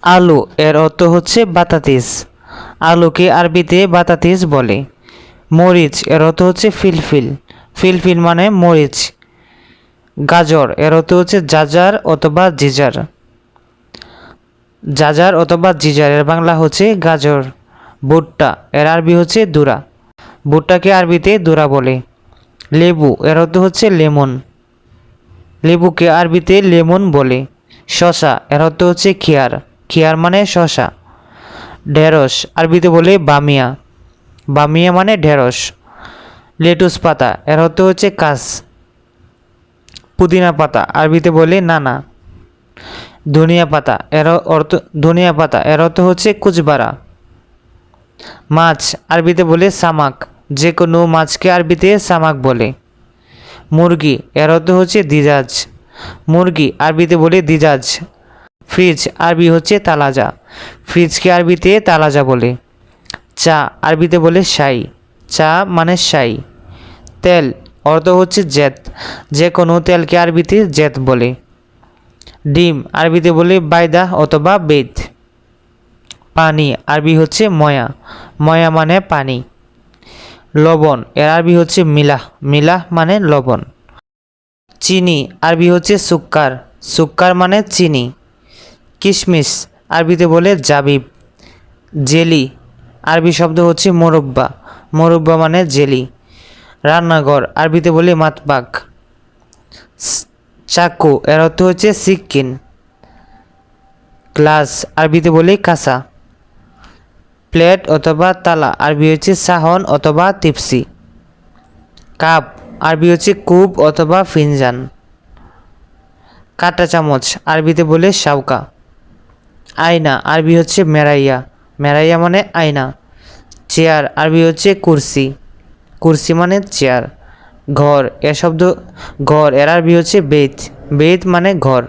আলু এর অর্থ হচ্ছে বাতাতিস, আলুকে আরবিতে বাতাতিস বলে। মরিচ এর অর্থ হচ্ছে ফিলফিল, ফিলফিল মানে মরিচ। গাজর এর অর্থ হচ্ছে জাজার অথবা জিজার, জাজার অথবা জিজার এর বাংলা হচ্ছে গাজর। ভুট্টা এর আরবি হচ্ছে দুরা, ভুট্টাকে আরবিতে দুরা বলে। লেবু এর অর্থ হচ্ছে লেমন, লেবুকে আরবিতে লেমন বলে। শসা এর অর্থ হচ্ছে খেয়ার, খেয়ার মানে শসা। ঢেঁড়স আরবিতে বলে বামিয়া, বামিয়া মানে ঢেঁড়স। লেটুস পাতা এর অর্থ হচ্ছে কাস, পুদিনা পাতা আরবিতে বলে নানা। ধনিয়া পাতা এর অর্থ, ধনিয়া পাতা এর অর্থ হচ্ছে কুচবারা। মাছ আরবিতে বলে সামাক, যে কোনো মাছকে আরবিতে সামাক বলে। মুরগি এর অর্থ হচ্ছে দিজাজ, মুরগি আরবিতে বলে দিজাজ। ফ্রিজ আরবি হচ্ছে তালাজা, ফ্রিজকে আরবিতে তালাজা বলে। চা আরবিতে বলে শাই, চা মানে শাই। তেল অর্থ হচ্ছে জেত, যে কোনো তেলকে আরবিতে জেত বলে। ডিম আরবিতে বলে বাইদা অথবা বেদ। পানি আরবি হচ্ছে ময়া, ময়া মানে পানি। লবণ এর আরবি হচ্ছে মিলাহ, মিলাহ মানে লবণ। চিনি আরবি হচ্ছে সুক্কার, সুক্কার মানে চিনি। কিশমিশ আরবিতে বলে জাবিব। জেলি আরবি শব্দ হচ্ছে মোরব্বা, মোরব্বা মানে জেলি। রান্নাঘর আরবিতে বলে মাতবাক। চাকু এর অর্থ হচ্ছে সিক্কিন। গ্লাস আরবিতে বলে কাঁসা। প্লেট অথবা তালা আরবি হচ্ছে সাহন অথবা তিপসি। কাপ আরবি হচ্ছে কূপ অথবা ফিনজান। কাঁটা চামচ আরবিতে বলে শাউকা। আয়না আরবি হচ্ছে মেরাইয়া, মেরাইয়া মানে আয়না। চেয়ার আরবি হচ্ছে কুরসি, কুরসি মানে চেয়ার। ঘর এর শব্দ, ঘর এর আরবি হচ্ছে বেত, বেত মানে ঘর।